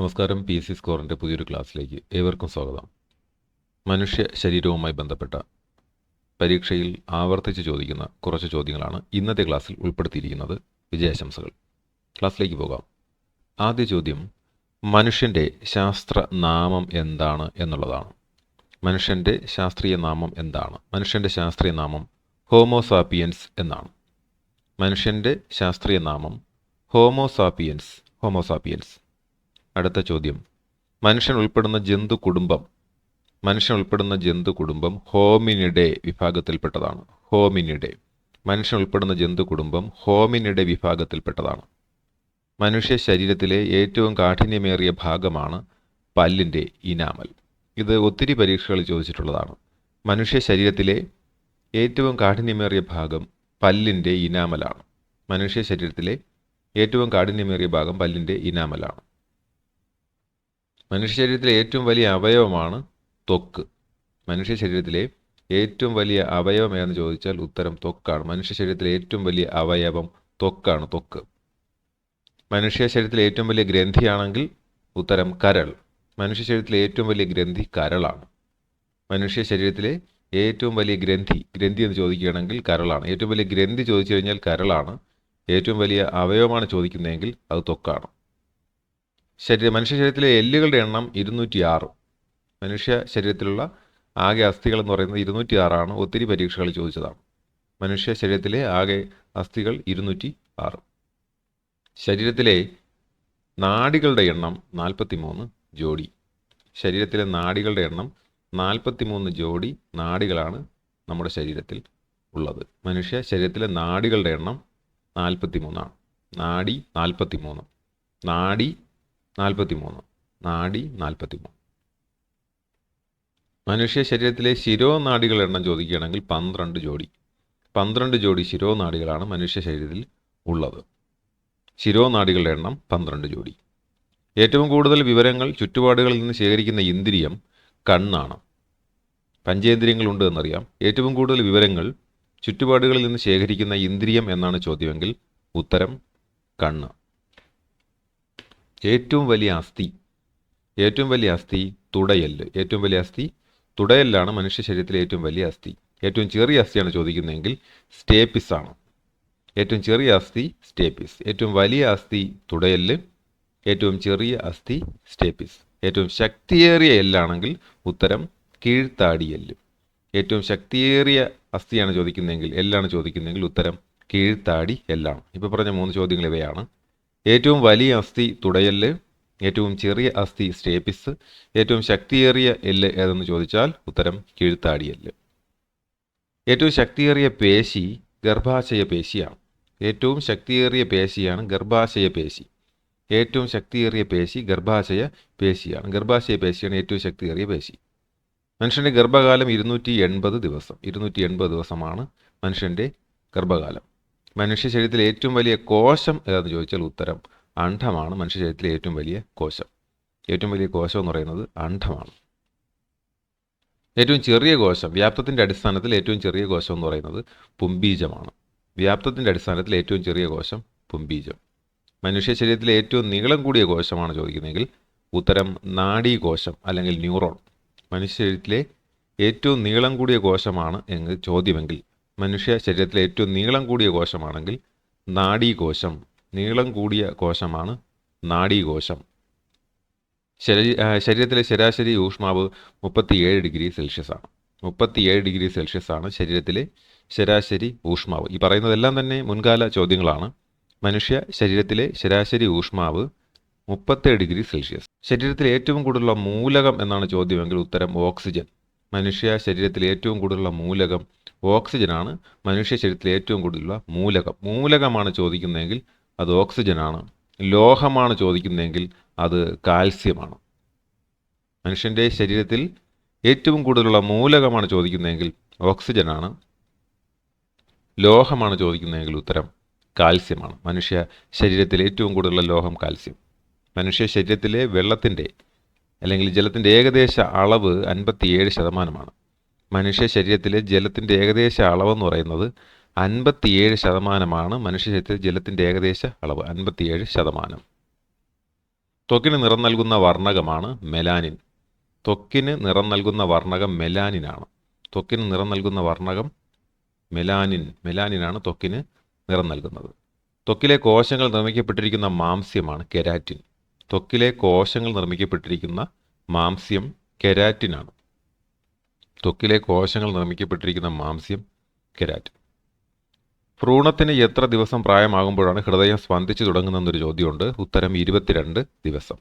നമസ്കാരം. P S C സ്കോറിൻ്റെ പുതിയൊരു ക്ലാസ്സിലേക്ക് ഏവർക്കും സ്വാഗതം. മനുഷ്യ ശരീരവുമായി ബന്ധപ്പെട്ട പരീക്ഷയിൽ ആവർത്തിച്ച് ചോദിക്കുന്ന കുറച്ച് ചോദ്യങ്ങളാണ് ഇന്നത്തെ ക്ലാസ്സിൽ ഉൾപ്പെടുത്തിയിരിക്കുന്നത്. വിജയാശംസകൾ. ക്ലാസ്സിലേക്ക് പോകാം. ആദ്യ ചോദ്യം മനുഷ്യൻ്റെ ശാസ്ത്രനാമം എന്താണ് എന്നുള്ളതാണ്. മനുഷ്യൻ്റെ ശാസ്ത്രീയ നാമം എന്താണ്? മനുഷ്യൻ്റെ ശാസ്ത്രീയ നാമം ഹോമോസാപ്പിയൻസ് എന്നാണ്. മനുഷ്യൻ്റെ ശാസ്ത്രീയ നാമം ഹോമോസാപ്പിയൻസ്. അടുത്ത ചോദ്യം മനുഷ്യൻ ഉൾപ്പെടുന്ന ജന്തു കുടുംബം ഹോമിനിഡെ വിഭാഗത്തിൽപ്പെട്ടതാണ്. മനുഷ്യൻ ഉൾപ്പെടുന്ന ജന്തു കുടുംബം ഹോമിനിഡെ വിഭാഗത്തിൽപ്പെട്ടതാണ്. മനുഷ്യ ശരീരത്തിലെ ഏറ്റവും കാഠിന്യമേറിയ ഭാഗമാണ് പല്ലിൻ്റെ ഇനാമൽ. ഇത് ഒത്തിരി പരീക്ഷകളിൽ ചോദിച്ചിട്ടുള്ളതാണ്. മനുഷ്യ ശരീരത്തിലെ ഏറ്റവും കാഠിന്യമേറിയ ഭാഗം പല്ലിൻ്റെ ഇനാമലാണ്. മനുഷ്യ ശരീരത്തിലെ ഏറ്റവും കാഠിന്യമേറിയ ഭാഗം പല്ലിൻ്റെ ഇനാമലാണ്. മനുഷ്യ ശരീരത്തിലെ ഏറ്റവും വലിയ അവയവമാണ് ത്വക്ക്. മനുഷ്യ ശരീരത്തിലെ ഏറ്റവും വലിയ അവയവം ഏതെന്ന് ചോദിച്ചാൽ ഉത്തരം ത്വക്കാണ്. മനുഷ്യ ശരീരത്തിലെ ഏറ്റവും വലിയ അവയവം ത്വക്കാണ്. മനുഷ്യ ശരീരത്തിലെ ഏറ്റവും വലിയ ഗ്രന്ഥിയാണെങ്കിൽ ഉത്തരം കരൾ. മനുഷ്യ ശരീരത്തിലെ ഏറ്റവും വലിയ ഗ്രന്ഥി കരളാണ്. മനുഷ്യ ശരീരത്തിലെ ഏറ്റവും വലിയ ഗ്രന്ഥി എന്ന് ചോദിക്കുകയാണെങ്കിൽ കരളാണ്. ഏറ്റവും വലിയ ഗ്രന്ഥി ചോദിച്ചു കഴിഞ്ഞാൽ കരളാണ്. ഏറ്റവും വലിയ അവയവമാണ് ചോദിക്കുന്നതെങ്കിൽ അത് ത്വക്കാണ്. മനുഷ്യ ശരീരത്തിലെ എല്ലുകളുടെ എണ്ണം 206. മനുഷ്യ ശരീരത്തിലുള്ള ആകെ അസ്ഥികൾ എന്ന് പറയുന്നത് 206 ഒത്തിരി പരീക്ഷകളിൽ ചോദിച്ചതാണ്. മനുഷ്യ ശരീരത്തിലെ ആകെ അസ്ഥികൾ 206. ശരീരത്തിലെ നാഡികളുടെ എണ്ണം 43 ജോഡി. ശരീരത്തിലെ നാഡികളുടെ എണ്ണം 43 ജോഡി നാഡികളാണ് നമ്മുടെ ശരീരത്തിൽ ഉള്ളത്. മനുഷ്യ ശരീരത്തിലെ നാഡികളുടെ എണ്ണം 43 ആണ്. നാഡി 43. മനുഷ്യ ശരീരത്തിലെ ശിരോനാഡികളുടെ എണ്ണം ചോദിക്കുകയാണെങ്കിൽ 12 ജോഡി. 12 ജോഡി ശിരോനാഡികളാണ് മനുഷ്യ ശരീരത്തിൽ ഉള്ളത്. ശിരോനാഡികളുടെ എണ്ണം 12 ജോഡി. ഏറ്റവും കൂടുതൽ വിവരങ്ങൾ ചുറ്റുപാടുകളിൽ നിന്ന് ശേഖരിക്കുന്ന ഇന്ദ്രിയം കണ്ണാണ്. പഞ്ചേന്ദ്രിയങ്ങളുണ്ട് എന്നറിയാം. ഏറ്റവും കൂടുതൽ വിവരങ്ങൾ ചുറ്റുപാടുകളിൽ നിന്ന് ശേഖരിക്കുന്ന ഇന്ദ്രിയം എന്നാണ് ചോദ്യമെങ്കിൽ ഉത്തരം കണ്ണ്. ഏറ്റവും വലിയ അസ്ഥി തുടയെല്ല്. ഏറ്റവും വലിയ അസ്ഥി തുടയെല്ലാണ് മനുഷ്യ ശരീരത്തിലെ ഏറ്റവും വലിയ അസ്ഥി. ഏറ്റവും ചെറിയ അസ്ഥിയാണ് ചോദിക്കുന്നതെങ്കിൽ സ്റ്റേപ്പിസ് ആണ്. ഏറ്റവും ചെറിയ അസ്ഥി സ്റ്റേപ്പിസ്. ഏറ്റവും വലിയ അസ്ഥി തുടയെല്ല്. ഏറ്റവും ചെറിയ അസ്ഥി സ്റ്റേപ്പിസ്. ഏറ്റവും ശക്തിയേറിയ എല്ലാണെങ്കിൽ ഉത്തരം കീഴ്ത്താടിയെല്ല്. ഏറ്റവും ശക്തിയേറിയ അസ്ഥിയാണ് ചോദിക്കുന്നതെങ്കിൽ എല്ലാണ് ചോദിക്കുന്നതെങ്കിൽ ഉത്തരം കീഴ്ത്താടി എല്ലാണ്. ഇപ്പോൾ പറഞ്ഞ 3 ചോദ്യങ്ങൾ ഇവയാണ്. ഏറ്റവും വലിയ അസ്ഥി തുടയെല്ല്, ഏറ്റവും ചെറിയ അസ്ഥി സ്റ്റേപ്പിസ്, ഏറ്റവും ശക്തിയേറിയ എല്ല് ഏതെന്ന് ചോദിച്ചാൽ ഉത്തരം കീഴ്ത്താടിയെല്ല്. ഏറ്റവും ശക്തിയേറിയ പേശി ഗർഭാശയ പേശിയാണ്. ഏറ്റവും ശക്തിയേറിയ പേശിയാണ് ഗർഭാശയ പേശി. ഏറ്റവും ശക്തിയേറിയ പേശി ഗർഭാശയ പേശിയാണ്. ഗർഭാശയ പേശിയാണ് ഏറ്റവും ശക്തിയേറിയ പേശി. മനുഷ്യൻ്റെ ഗർഭകാലം 280 ദിവസം. 280 ദിവസമാണ് മനുഷ്യൻ്റെ ഗർഭകാലം. മനുഷ്യ ശരീരത്തിലെ ഏറ്റവും വലിയ കോശം ഏതെന്ന് ചോദിച്ചാൽ ഉത്തരം അണ്ഡമാണ്. മനുഷ്യ ശരീരത്തിലെ ഏറ്റവും വലിയ കോശം. ഏറ്റവും വലിയ കോശം എന്ന് പറയുന്നത് അണ്ഡമാണ്. ഏറ്റവും ചെറിയ കോശം വ്യാപ്തത്തിൻ്റെ അടിസ്ഥാനത്തിൽ ഏറ്റവും ചെറിയ കോശം എന്ന് പറയുന്നത് പുംബീജമാണ്. വ്യാപ്തത്തിൻ്റെ അടിസ്ഥാനത്തിൽ ഏറ്റവും ചെറിയ കോശം പുംബീജം. മനുഷ്യ ശരീരത്തിലെ ഏറ്റവും നീളം കൂടിയ കോശമാണ് ചോദിക്കുന്നതെങ്കിൽ ഉത്തരം നാഡീകോശം അല്ലെങ്കിൽ ന്യൂറോൺ. മനുഷ്യ ശരീരത്തിലെ ഏറ്റവും നീളം കൂടിയ കോശമാണ് എന്ന് ചോദ്യമെങ്കിൽ മനുഷ്യ ശരീരത്തിലെ ഏറ്റവും നീളം കൂടിയ കോശമാണെങ്കിൽ നാഡീകോശം. നീളം കൂടിയ കോശമാണ് നാഡീകോശം. ശരീരത്തിലെ ശരാശരി ഊഷ്മാവ് 37 ഡിഗ്രി സെൽഷ്യസ് ആണ്. 37 ഡിഗ്രി സെൽഷ്യസ് ആണ് ശരീരത്തിലെ ശരാശരി ഊഷ്മാവ്. ഈ പറയുന്നതെല്ലാം തന്നെ മുൻകാല ചോദ്യങ്ങളാണ്. മനുഷ്യ ശരീരത്തിലെ ശരാശരി ഊഷ്മാവ് 37 ഡിഗ്രി സെൽഷ്യസ്. ശരീരത്തിലെ ഏറ്റവും കൂടുതലുള്ള മൂലകം എന്നാണ് ചോദ്യമെങ്കിൽ ഉത്തരം ഓക്സിജൻ. മനുഷ്യ ശരീരത്തിലെ ഏറ്റവും കൂടുതലുള്ള മൂലകം ഓക്സിജനാണ്. മനുഷ്യ ശരീരത്തിലെ ഏറ്റവും കൂടുതലുള്ള മൂലകമാണ് ചോദിക്കുന്നതെങ്കിൽ അത് ഓക്സിജനാണ്. ലോഹമാണ് ചോദിക്കുന്നതെങ്കിൽ അത് കാൽസ്യമാണ്. മനുഷ്യൻ്റെ ശരീരത്തിൽ ഏറ്റവും കൂടുതലുള്ള മൂലകമാണ് ചോദിക്കുന്നതെങ്കിൽ ഓക്സിജനാണ്. ലോഹമാണ് ചോദിക്കുന്നതെങ്കിൽ ഉത്തരം കാൽസ്യമാണ്. മനുഷ്യ ശരീരത്തിൽ ഏറ്റവും കൂടുതലുള്ള ലോഹം കാൽസ്യം. മനുഷ്യ ശരീരത്തിലെ വെള്ളത്തിൻ്റെ അല്ലെങ്കിൽ ജലത്തിൻ്റെ ഏകദേശ അളവ് 57%. മനുഷ്യ ശരീരത്തിലെ ജലത്തിൻ്റെ ഏകദേശ അളവെന്ന് പറയുന്നത് 57%. മനുഷ്യ ശരീരത്തിലെ ജലത്തിൻ്റെ ഏകദേശ അളവ് 57%. ത്വക്കിന് നിറം നൽകുന്ന വർണ്ണകമാണ് മെലാനിൻ. ത്വക്കിന് നിറം നൽകുന്ന വർണ്ണകം മെലാനിനാണ്. ത്വക്കിന് നിറം നൽകുന്ന വർണ്ണകം മെലാനിനാണ് ത്വക്കിന് നിറം നൽകുന്നത്. ത്വക്കിലെ കോശങ്ങൾ നിർമ്മിക്കപ്പെട്ടിരിക്കുന്ന മാംസ്യമാണ് കെരാറ്റിൻ. ത്വക്കിലെ കോശങ്ങൾ നിർമ്മിക്കപ്പെട്ടിരിക്കുന്ന മാംസ്യം കെരാറ്റിനാണ്. ത്വക്കിലെ കോശങ്ങൾ നിർമ്മിക്കപ്പെട്ടിരിക്കുന്ന മാംസ്യം കെരാറ്റിൻ. ഭ്രൂണത്തിന് എത്ര ദിവസം പ്രായമാകുമ്പോഴാണ് ഹൃദയം സ്പന്ദിച്ചു തുടങ്ങുന്നതെന്നൊരു ചോദ്യമുണ്ട്. ഉത്തരം 22 ദിവസം.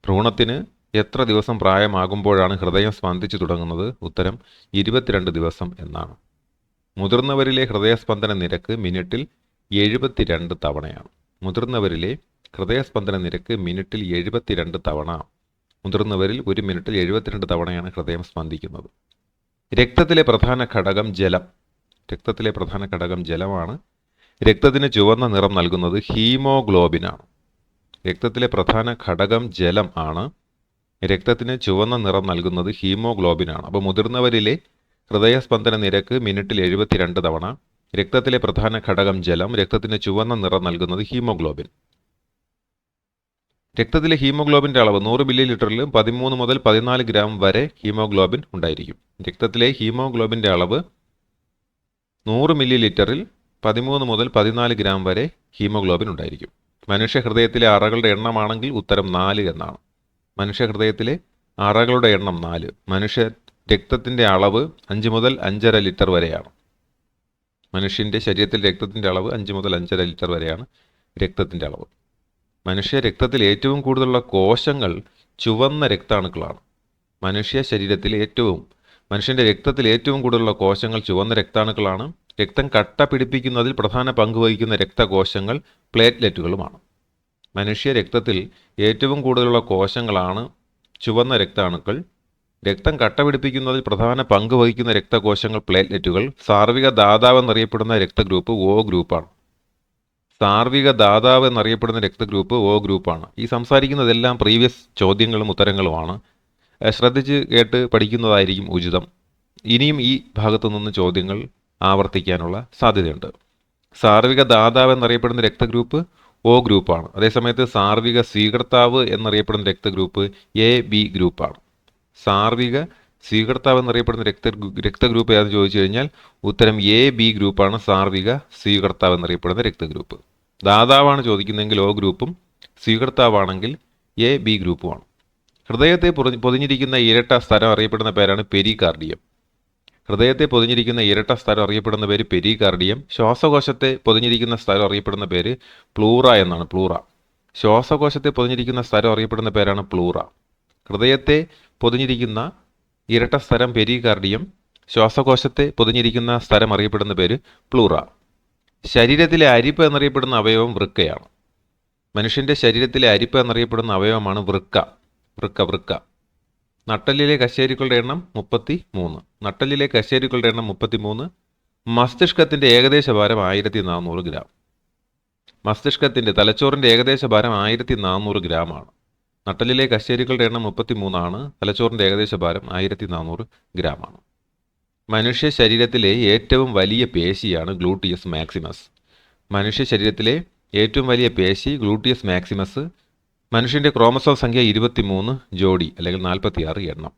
ഭ്രൂണത്തിന് എത്ര ദിവസം പ്രായമാകുമ്പോഴാണ് ഹൃദയം സ്പന്ദിച്ചു തുടങ്ങുന്നത്? ഉത്തരം 22 ദിവസം എന്നാണ്. മുതിർന്നവരിലെ ഹൃദയസ്പന്ദന നിരക്ക് മിനിറ്റിൽ 72 തവണയാണ്. മുതിർന്നവരിലെ ഹൃദയസ്പന്ദന നിരക്ക് മിനിറ്റിൽ 72 തവണ. മുതിർന്നവരിൽ ഒരു മിനിറ്റിൽ 72 തവണയാണ് ഹൃദയം സ്പന്ദിക്കുന്നത്. രക്തത്തിലെ പ്രധാന ഘടകം ജലം. രക്തത്തിലെ പ്രധാന ഘടകം ജലമാണ്. രക്തത്തിന് ചുവന്ന നിറം നൽകുന്നത് ഹീമോഗ്ലോബിനാണ്. രക്തത്തിലെ പ്രധാന ഘടകം ജലം ആണ്. രക്തത്തിന് ചുവന്ന നിറം നൽകുന്നത് ഹീമോഗ്ലോബിനാണ്. അപ്പോൾ മുതിർന്നവരിലെ ഹൃദയസ്പന്ദന നിരക്ക് മിനിറ്റിൽ 72 തവണ. രക്തത്തിലെ പ്രധാന ഘടകം ജലം. രക്തത്തിന് ചുവന്ന നിറം നൽകുന്നത് ഹീമോഗ്ലോബിൻ. രക്തത്തിലെ ഹീമോഗ്ലോബിൻ്റെ അളവ് 100 മില്ലി ലിറ്ററിൽ 13 മുതൽ 14 ഗ്രാം വരെ ഹീമോഗ്ലോബിൻ ഉണ്ടായിരിക്കും. രക്തത്തിലെ ഹീമോഗ്ലോബിൻ്റെ അളവ് 100 മില്ലി ലിറ്ററിൽ 13 മുതൽ 14 ഗ്രാം വരെ ഹീമോഗ്ലോബിൻ ഉണ്ടായിരിക്കും. മനുഷ്യ ഹൃദയത്തിലെ അറകളുടെ എണ്ണമാണെങ്കിൽ ഉത്തരം 4 എന്നാണ്. മനുഷ്യ ഹൃദയത്തിലെ അറകളുടെ എണ്ണം 4. മനുഷ്യ രക്തത്തിൻ്റെ അളവ് 5 മുതൽ 5.5 ലിറ്റർ വരെയാണ്. മനുഷ്യൻ്റെ ശരീരത്തിൽ രക്തത്തിൻ്റെ അളവ് 5 മുതൽ 5.5 ലിറ്റർ വരെയാണ് രക്തത്തിൻ്റെ അളവ്. മനുഷ്യ രക്തത്തിൽ ഏറ്റവും കൂടുതലുള്ള കോശങ്ങൾ ചുവന്ന രക്താണുക്കളാണ്. മനുഷ്യൻ്റെ രക്തത്തിൽ ഏറ്റവും കൂടുതലുള്ള കോശങ്ങൾ ചുവന്ന രക്താണുക്കളാണ്. രക്തം കട്ട പിടിപ്പിക്കുന്നതിൽ പ്രധാന പങ്ക് വഹിക്കുന്ന രക്തകോശങ്ങൾ പ്ലേറ്റ്ലെറ്റുകളുമാണ്. മനുഷ്യ രക്തത്തിൽ ഏറ്റവും കൂടുതലുള്ള കോശങ്ങളാണ് ചുവന്ന രക്താണുക്കൾ. രക്തം കട്ട പിടിപ്പിക്കുന്നതിൽ പ്രധാന പങ്ക് വഹിക്കുന്ന രക്തകോശങ്ങൾ പ്ലേറ്റ്ലെറ്റുകൾ. സാർവിക ദാതാവ് എന്നറിയപ്പെടുന്ന രക്തഗ്രൂപ്പ് O ഗ്രൂപ്പാണ്. സാർവിക ദാതാവ് എന്നറിയപ്പെടുന്ന രക്തഗ്രൂപ്പ് O ഗ്രൂപ്പാണ്. ഈ സംസാരിക്കുന്നതെല്ലാം പ്രീവിയസ് ചോദ്യങ്ങളും ഉത്തരങ്ങളുമാണ്. ശ്രദ്ധിച്ച് കേട്ട് പഠിക്കുന്നതായിരിക്കും ഉചിതം. ഇനിയും ഈ ഭാഗത്തു നിന്ന് ചോദ്യങ്ങൾ ആവർത്തിക്കാനുള്ള സാധ്യതയുണ്ട്. സാർവിക ദാതാവ് എന്നറിയപ്പെടുന്ന രക്തഗ്രൂപ്പ് O ഗ്രൂപ്പാണ്. അതേസമയത്ത് സാർവിക സ്വീകർത്താവ് എന്നറിയപ്പെടുന്ന രക്തഗ്രൂപ്പ് AB ഗ്രൂപ്പാണ്. സാർവിക സ്വീകർത്താവ് എന്നറിയപ്പെടുന്ന രക്തഗ്രൂപ്പ് ഏതെന്ന് ചോദിച്ചു കഴിഞ്ഞാൽ ഉത്തരം AB ഗ്രൂപ്പാണ്. സാർവിക സ്വീകർത്താവ് എന്നറിയപ്പെടുന്ന രക്തഗ്രൂപ്പ്. ദാതാവാണ് ചോദിക്കുന്നതെങ്കിൽ O ഗ്രൂപ്പും, സ്വീകർത്താവാണെങ്കിൽ AB ഗ്രൂപ്പുമാണ്. ഹൃദയത്തെ പൊതിഞ്ഞിരിക്കുന്ന ഇരട്ട സ്ഥലം അറിയപ്പെടുന്ന പേരാണ് പെരികാർഡിയം. ഹൃദയത്തെ പൊതിഞ്ഞിരിക്കുന്ന ഇരട്ട സ്ഥലം അറിയപ്പെടുന്ന പേര് പെരികാർഡിയം. ശ്വാസകോശത്തെ പൊതിഞ്ഞിരിക്കുന്ന സ്ഥലം അറിയപ്പെടുന്ന പേര് പ്ലൂറ എന്നാണ്. പ്ലൂറ. ശ്വാസകോശത്തെ പൊതിഞ്ഞിരിക്കുന്ന സ്ഥലം അറിയപ്പെടുന്ന പേരാണ് പ്ലൂറ. ഹൃദയത്തെ പൊതിഞ്ഞിരിക്കുന്ന ഇരട്ട സ്ഥലം പെരികാർഡിയം. ശ്വാസകോശത്തെ പൊതിഞ്ഞിരിക്കുന്ന സ്ഥലം അറിയപ്പെടുന്ന പേര് പ്ലൂറ. ശരീരത്തിലെ അരിപ്പ് എന്നറിയപ്പെടുന്ന അവയവം വൃക്കയാണ്. മനുഷ്യൻ്റെ ശരീരത്തിലെ അരിപ്പ് എന്നറിയപ്പെടുന്ന അവയവമാണ് വൃക്ക. നട്ടെല്ലിലെ കശേരുക്കളുടെ എണ്ണം 33. നട്ടെല്ലിലെ കശേരുക്കളുടെ എണ്ണം 33. മസ്തിഷ്കത്തിൻ്റെ ഏകദേശ ഭാരം 1400 ഗ്രാം. തലച്ചോറിൻ്റെ ഏകദേശ ഭാരം 1400 ഗ്രാമാണ്. നട്ടെല്ലിലെ കശേരുക്കളുടെ എണ്ണം 33 ആണ്. തലച്ചോറിൻ്റെ ഏകദേശ ഭാരം 1400 ഗ്രാമാണ്. മനുഷ്യ ശരീരത്തിലെ ഏറ്റവും വലിയ പേശിയാണ് ഗ്ലൂട്ടിയസ് മാക്സിമസ്. മനുഷ്യ ശരീരത്തിലെ ഏറ്റവും വലിയ പേശി ഗ്ലൂട്ടിയസ് മാക്സിമസ്. മനുഷ്യൻ്റെ ക്രോമസോം സംഖ്യ 23 ജോഡി അല്ലെങ്കിൽ 46 എണ്ണം.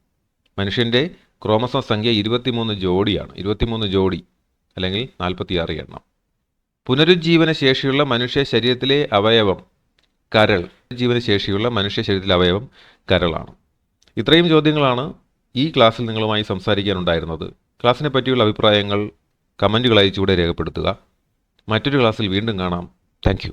മനുഷ്യൻ്റെ ക്രോമസോം സംഖ്യ 23 ജോഡിയാണ്. 23 ജോഡി അല്ലെങ്കിൽ 46 എണ്ണം. പുനരുജ്ജീവന ശേഷിയുള്ള മനുഷ്യ ശരീരത്തിലെ അവയവം കരൾ. ജീവനശേഷിയുള്ള മനുഷ്യ ശരീരത്തിലെ അവയവം കരളാണ്. ഇത്രയും ചോദ്യങ്ങളാണ് ഈ ക്ലാസ്സിൽ നിങ്ങളുമായി സംസാരിക്കാനുണ്ടായിരുന്നത്. ക്ലാസ്സിനെ പറ്റിയുള്ള അഭിപ്രായങ്ങൾ കമൻറ്റുകൾ അയച്ചുകൂടെ രേഖപ്പെടുത്തുക. മറ്റൊരു ക്ലാസ്സിൽ വീണ്ടും കാണാം. Thank you.